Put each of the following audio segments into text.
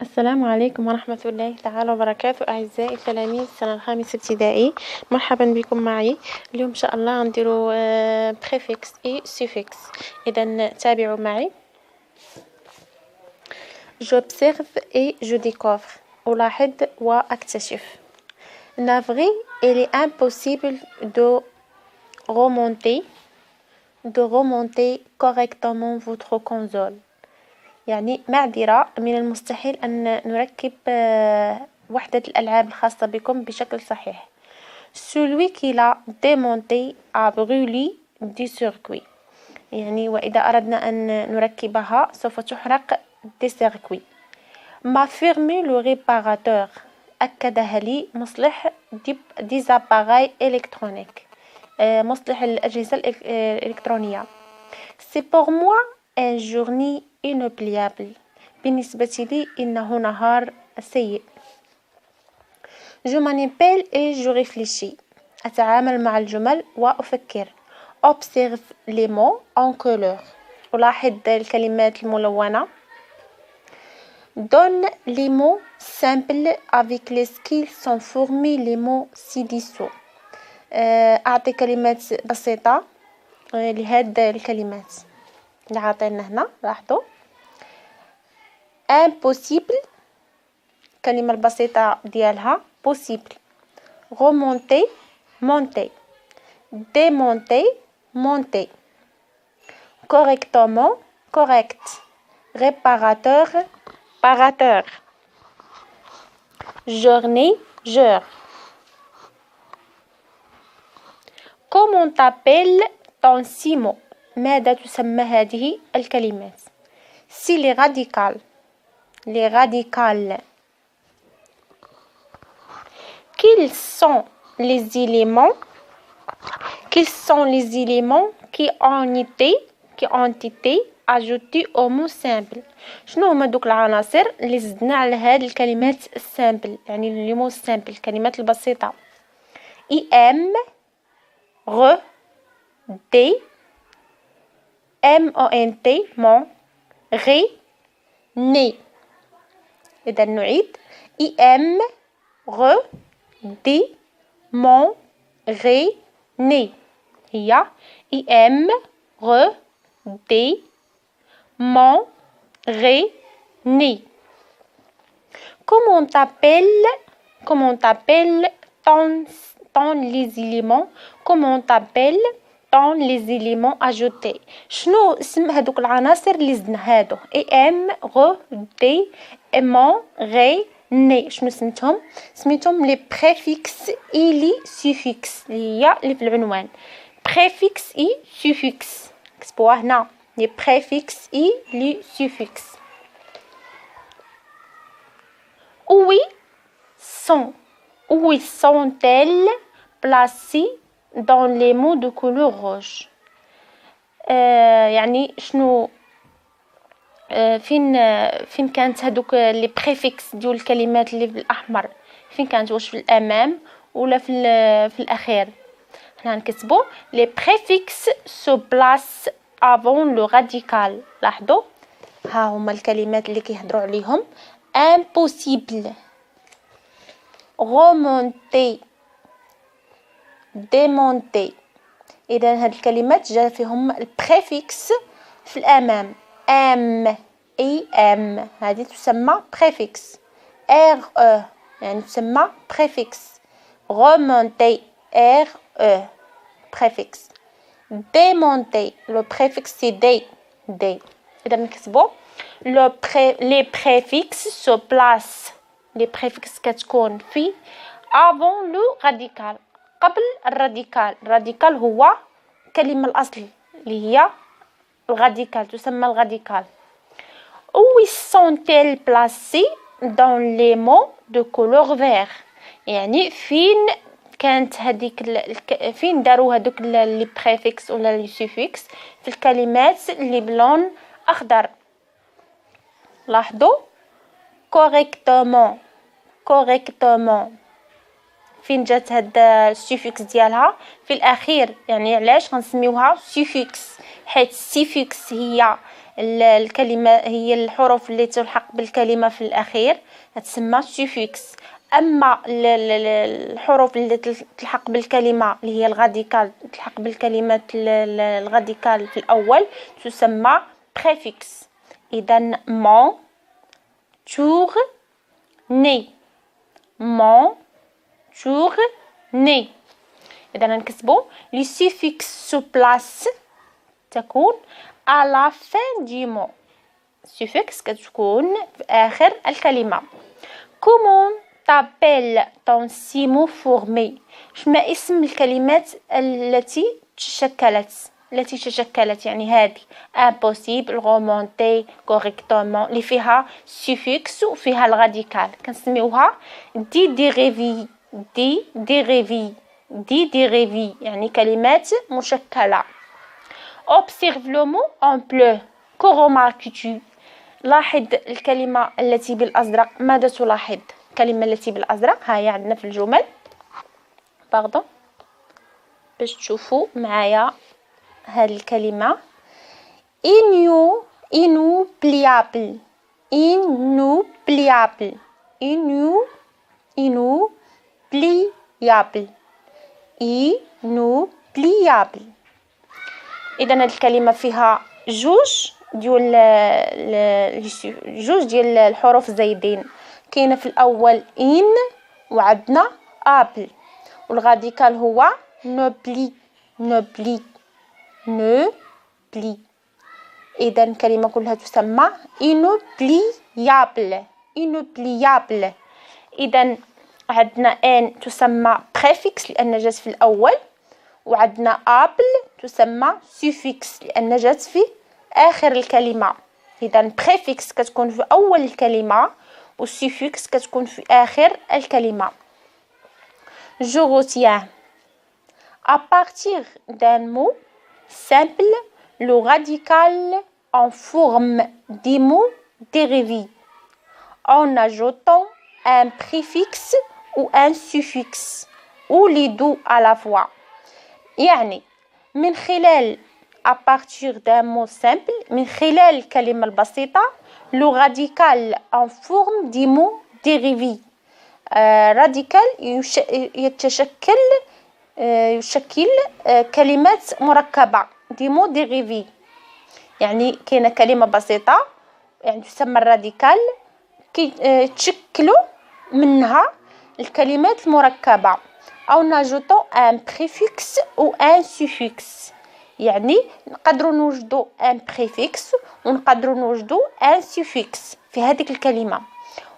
السلام عليكم ورحمة الله تعالى وبركاته أعزائي تلاميذ السنة الخامسة ابتدائي. مرحبا بكم معي. اليوم إن شاء الله غنديرو بريفكس إي سوفيكس. إذا تابعوا معي. j'observe et je découvre. ألاحظ وأكتشف. Navré, il est impossible de remonter correctement votre console. يعني معذرة، من المستحيل أن نركب وحدة الألعاب الخاصة بكم بشكل صحيح. Celui qui l'a démonté a brûlé du circuit. يعني وإذا أردنا أن نركبها سوف تحرق des circuits. M'a fermé le réparateur. أكدها لي مصلح des appareils électroniques. مصلح الأجهزة الإلكترونية. C'est pour moi une journée inoubliable. بالنسبة لي إنه نهار سيء. Je manipule et je réfléchis. أتعامل مع الجمل وأفكر. Observe les mots en couleur. ألاحظ الكلمات الملونة. Donne les mots simples avec lesquels sont formés les mots ci-dessous. أعطي كلمات بسيطة لهاد الكلمات اللي عاطينا هنا. لاحظوا impossible الكلمة البسيطة ديالها possible. remonter monter. démonter monter. correctement correct. réparateur réparateur. journée jour. comment t'appelles ton simo. ماذا تسمى هذه الكلمات؟ si les radicales quels sont les éléments qui ont été ajoutés au mot simple. شنو هما دوك العناصر اللي زدنا على هاد الكلمات السامبل، يعني لي مو سامبل الكلمات البسيطة. im re d mont mon ré né. إذا نعيد im re d mon ré né. هي im re d mon ré né. comment t'appelles les éléments ajoutés. شنو اسم هذوك العناصر اللي زدنا هادو ام غ دي مون غي ني؟ شنو سميتهم لي بريفيكس اي لي سوفيكس اللي هي اللي في العنوان. بريفيكس اي سوفيكس كتبوها هنا لي بريفيكس اي لي سوفيكس. où sont-elles placées dans les mots de couleur rouge. يعني شنو فين كانت هذوك لي بريفيكس ديال الكلمات اللي بالاحمر؟ فين كانت؟ واش في الامام ولا في الاخير؟ هنا نكتبوا لي بريفيكس سو بلاس افون لو راديكال. لاحظوا ها هما الكلمات اللي كيهضروا عليهم. impossible remonter démonter. إذا هاد الكلمات جا فيهم البريفيكس في الأمام. ام اي ام هذه تسمى بريفيكس. ار او يعني تسمى بريفيكس. remonter ار او بريفيكس. démonter لو بريفيكس سي دي. إذا نكتبوا لي بريفيكس سو بلاس. لي بريفيكس كتكون في avant لو راديكال قبل الراديكال. الراديكال هو كلمة الأصل اللي هي الراديكال تسمى الراديكال. où sont-elles placées dans les mots de couleur vert. يعني فين كانت هذيك فين داروا هذوك لي بريفيكس ولا لي سوفيكس في الكلمات اللي بلون أخضر. لاحظوا correctement فين جات هاد السوفيكس ديالها في الاخير. يعني علاش غنسميوها سوفيكس؟ حيت السوفيكس هي الكلمة هي الحروف اللي تلحق بالكلمة في الأخير تسمى suffix. أما الحروف اللي تلحق بالكلمة اللي هي الغاديكال تلحق بالكلمات الغاديكال في الأول تسمى préfixe. إذا mon journée mon journée. إذا نكتبو لي suffix se place تكون à la fin du mot. suffix كتكون في آخر الكلمة. comment t'appelles ton simo formé. شما اسم الكلمات التي تشكلت يعني هذه impossible remonter correctement اللي فيها suffix وفيها الغاديكال كنسميوها دي ديريفي يعني كلمات مشكلة. observe le mot en bleu. que remarques-tu. لاحظ الكلمة التي بالأزرق. ماذا تلاحظ؟ الكلمة التي بالأزرق هاي عندنا في الجمل باش تشوفوا معايا هذه الكلمة inoubliable إذا هذه الكلمة فيها جوج ديال الحروف زايدين. كاينه في الاول ان وعندنا ابل والغاديكال هو نوبلي. اذا الكلمه كلها تسمى inoubliable. اذا عندنا ان تسمى préfixe لان جات في الاول وعندنا ابل تسمى suffix لان جات في آخر الكلمة. إذا préfixe كتكون في أول الكلمة والsuffix كتكون في آخر الكلمة. je retiens à partir d'un mot simple le radical en forme des mots dérivés en ajoutant un préfixe ou un suffixe ou les deux à la fois. يعني من خلال à partir d'un mot simple من خلال الكلمة البسيطة le radical en forme des mots dérivés. radical يشكل كلمات مركبة des mots dérivés. يعني كاينة كلمة بسيطة يعني تسمى الراديكال تشكلوا منها الكلمات المركبة أو نجدو un préfixe ou un suffixe. يعني نقدروا نوجدوا ان بريفيكس ونقدروا نوجدوا ان سوفيكس في هذيك الكلمه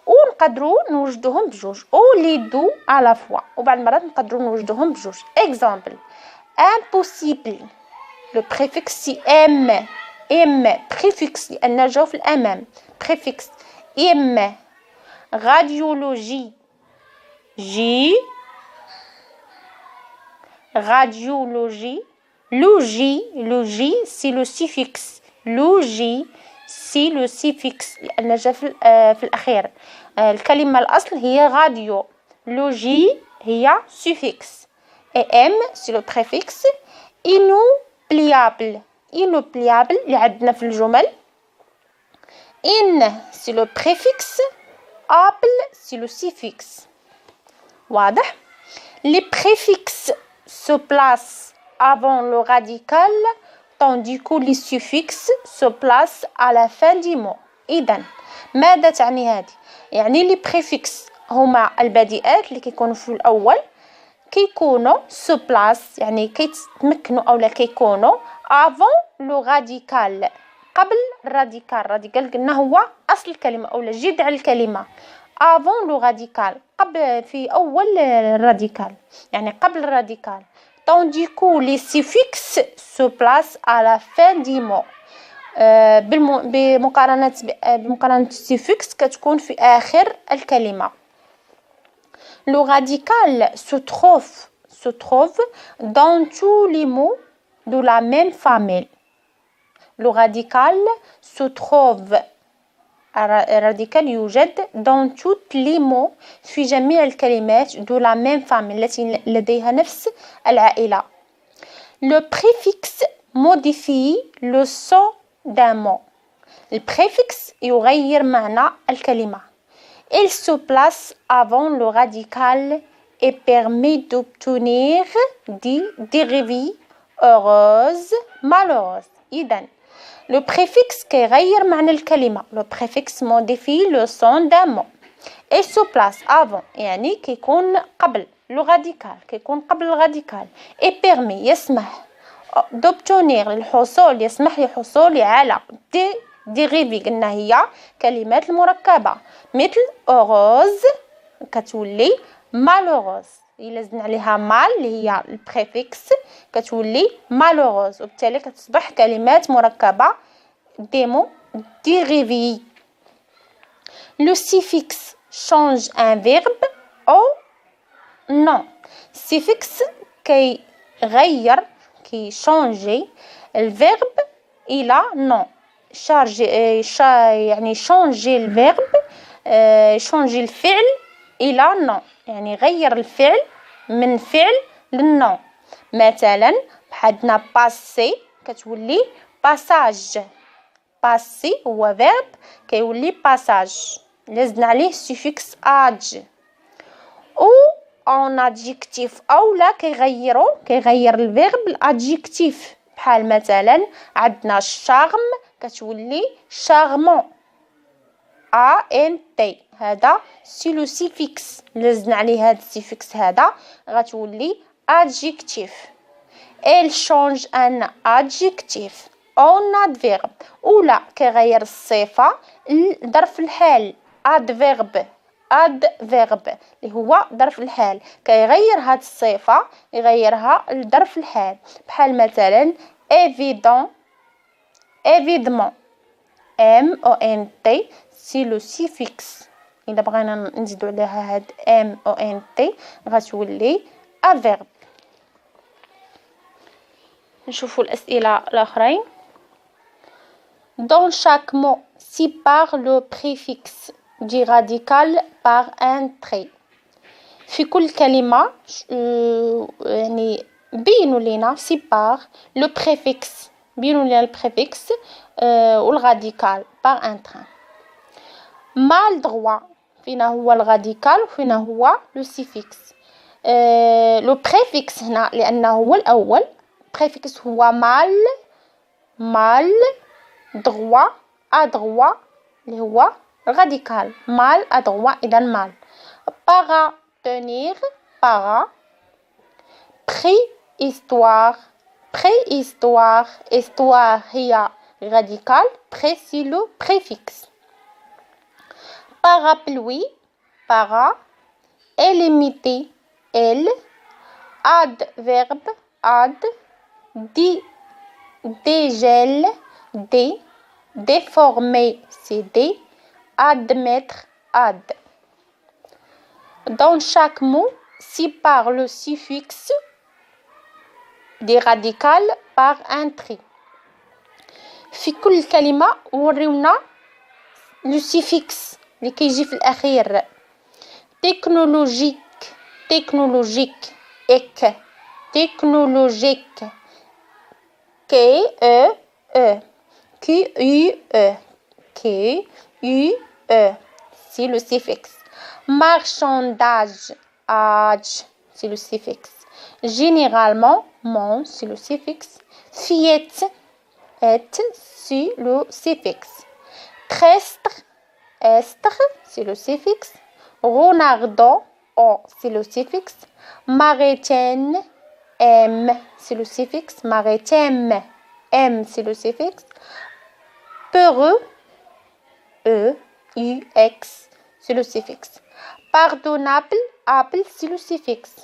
ونقدروا نوجدوهم بجوج او لي دو على فوا وبعض المرات نقدروا نوجدوهم بجوج. اكزامبل impossible لو بريفيكس سي ام بريفيكس لان جاو في الامام بريفيكس ام. راديولوجي radiologie. Logie c'est le suffixe. c'est le suffixe لأن جا في الأخير. الكلمة الأصل هي راديو. لوجي هي suffixe. et m c'est le préfixe. inoubliable اللي عندنا في الجمل. in c'est le préfixe. able c'est le suffixe. واضح؟ les préfixes se placent avant le radical tandis que les suffixes se placent à la fin du mot. إذن ماذا تعني هذه؟ يعني لي بريفيكس هما البديئات اللي كيكونوا في الأول كيكونوا se place يعني كيتمكنوا أو لا كيكونوا avant le radical قبل الراديكال قلنا هو أصل الكلمة أو لا جذع الكلمة avant le radical قبل في أول الراديكال يعني قبل الراديكال. tandis que les suffixes se placent à la fin du mot. بمقارنة السوفيكس كتكون في آخر الكلمة. le radical se trouve dans tous les mots de la même famille. le radical se trouve الراديكال يوجد dans tous les mots في جميع الكلمات de la même famille التي لديها نفس العائلة. le préfixe modifie le son d'un mot. البريفكس يغير معنى الكلمة. Il se place avant le radical et permet d'obtenir des dérivés heureuse, malheureuse. إذن le préfixe كيغير معنى الكلمة. Le préfixe modifie le son d'un mot. Il se place avant يعني كيكون قبل le radical كيكون قبل الراديكال et permet يسمح d'obtenir الحصول يسمح للحصول على dérivé قلنا هي كلمات المركبة مثل heureuse كتولي malheureuse إلا زدنا عليها mal اللي هي البريفكس كتولي malheureuse وبالتالي كتصبح كلمات مركبة des mots dérivés. Le suffixe change un verbe au non. Suffixe كيغير كيشانجي الفيرب إلى non. يعني شانجي الفيرب شانجي الفعل إلى non. يعني غير الفعل من فعل للنون. مثلا بحدنا passer كتولي passage. passer هو verb كيولي passage. لازم عليه suffix age. ou en adjectif أولا كيغير الفيرب الادجكتيف بحال مثلا عندنا charme كتولي charmant ant هذا سي لو سيفيكس لازم عليه هذا السيفيكس هذا غتولي adjectif. elle change un adjectif en adverbe ولا كيغير الصفة لظرف الحال adverbe اللي هو ظرف الحال كيغير هاد الصفة يغيرها لظرف الحال بحال مثلا évident évidemment mont سي لو سيفيكس إلا بغينا نزيدو عليها هاد mont غتولي adverbe. نشوفوا الأسئلة الآخرين. Dans chaque mot sépare le préfixe du radical par un trait. في كل كلمة يعني بينوا لنا sépare le préfixe بينوا لنا البريفكس والراديكال par un trait. mal droit فينا هو الراديكال وفينا هو لو سيفيكس. لو بريفكس هنا لأنه هو الأول préfixe هو mal droit adroit اللي هو radical mal adroit إذا mal. para tenir para préhistoire histoire هي radical pré c'est le préfixe. parapluie para éliminer elle adverbe ad dégel déformer c'est dé admettre ad. Dans chaque mot sépare le suffixe des radicales par un trait. في كل كلمة وريونا لو سيفيكس اللي كيجي في الأخير. technologique إك technologique QUE c'est le suffixe. marchandage age c'est le suffixe. généralement mon c'est le suffixe. fillette c'est le suffixe. trestre estre c'est le suffixe. Ronaldo c'est le suffixe. Maritaine M c'est le suffixe. Maritime M c'est le suffixe. Peureux EUX c'est le suffixe. Pardonnable able c'est le suffixe.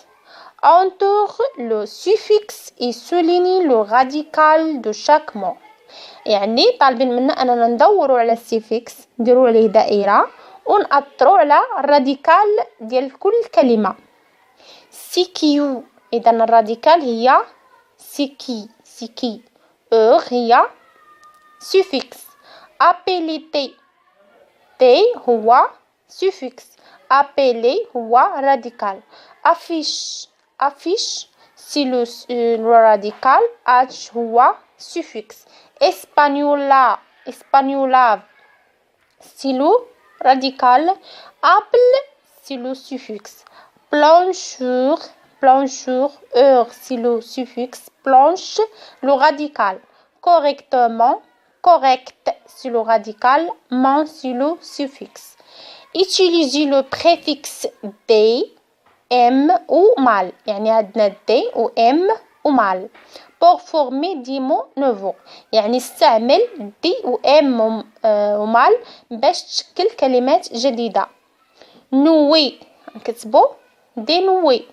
Entoure le suffixe et souligne le radical de chaque mot. يعني طالبين منا أننا ندوروا على السيفيكس نديروا عليه دائرة ونأطروا على الراديكال ديال كل كلمة. سيكيو إذا الراديكال هي سيكي هي سوفيكس. أبيليتي تي هو سوفيكس. أبيلي هو راديكال. أفيش سي لو راديكال. أتش هو سوفيكس. إسبانيولا espagnolave stylo radical able stylo suffixe blancheur heure stylo suffixe blanche le radical correctement correct stylo radical ment stylo suffixe utilisez le préfixe des M ou mal يعني عندنا دي و M و mal pour former des mots nouveaux يعني استعمل دي و M و mal باش تشكل كلمات جديدة nouer نكتبو dénouer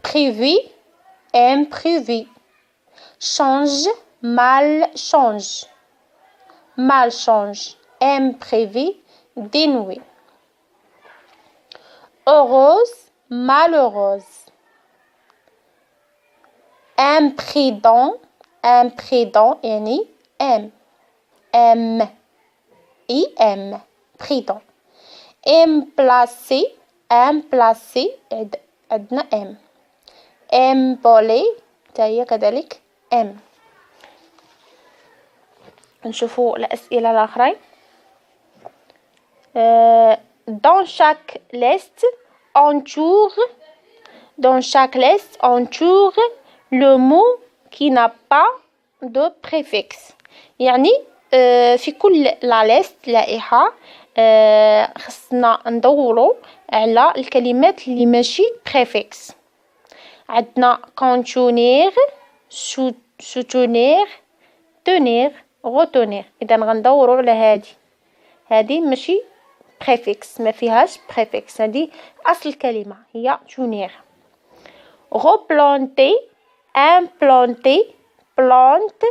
prévu imprévu change mal change imprévu dénouer heureuse malheureuse imprudent يعني M prudent implacé عندنا M امبولي تاهي كذلك M نشوفوا الأسئلة الأخرى dans chaque liste entoure le mot qui n'a pas de préfixe يعني في كل لا ليست لائحة خصنا ندورو على الكلمات اللي ماشي préfixe عندنا contenir soutenir tenir retenir إذا غندورو على هذه ماشي préfixe ما فيهاش préfixe هذه أصل الكلمة هي tenir replanter implanter plante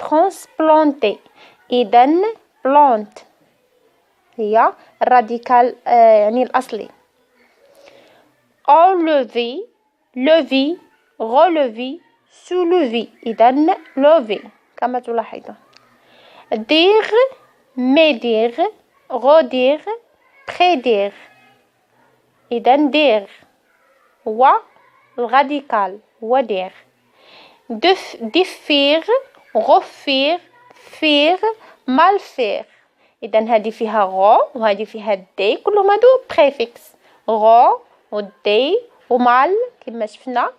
transplanter إذا plante هي الراديكال يعني الأصلي enlever lever relever soulever إذا lever كما تلاحظون dire médire redire prédire إذا dire هو الراديكال هو dire défaire refaire faire mal faire إذا هذه فيها غو وهذه فيها دي كلهم هادو بريفيكس غو ودي ومال كما شفنا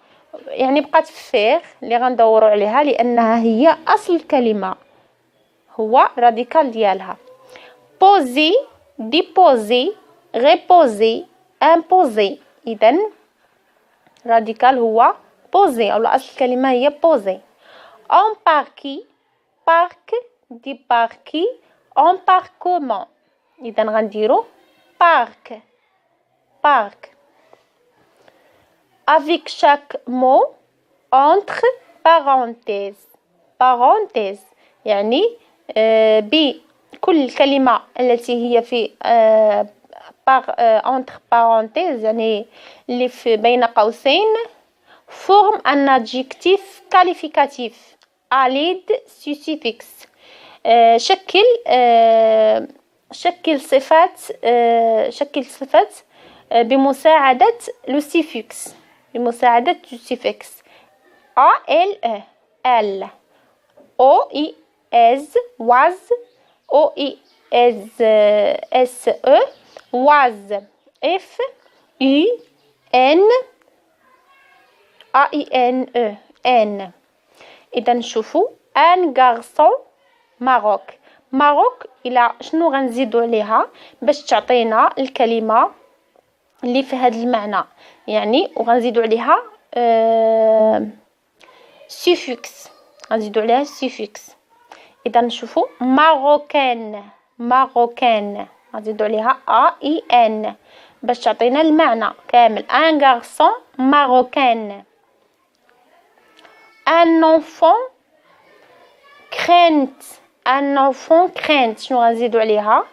يعني بقات فيغ اللي غندوروا عليها لأنها هي أصل الكلمة هو راديكال ديالها بوزي ديبوزي ريبوزي امبوزي إذا راديكال هو بوزي أو أصل الكلمة هي بوزي امباركي بارك ديباركي embarquement إذا غنديرو parc avec chaque mot entre parenthèses يعني بكل كلمة التي هي في entre parenthèses يعني اللي في بين قوسين forme un adjectif qualificatif à l'aide du suffixe شكل صفات بمساعدة لو سيفكس بمساعدة السيفكس ال او اي از was او اي از اس او was اف يو ان اي ان او ان اذا نشوفوا ان غارسون ماروك الى شنو غنزيدو عليها باش تعطينا الكلمه اللي في هذا المعنى يعني وغنزيدو عليها سيفكس غنزيدو عليها سيفكس اذا نشوفوا ماروكان غنزيدو عليها اي ان باش تعطينا المعنى كامل ان غارسون ماروكان ان enfant crainte شنو غنزيدو عليها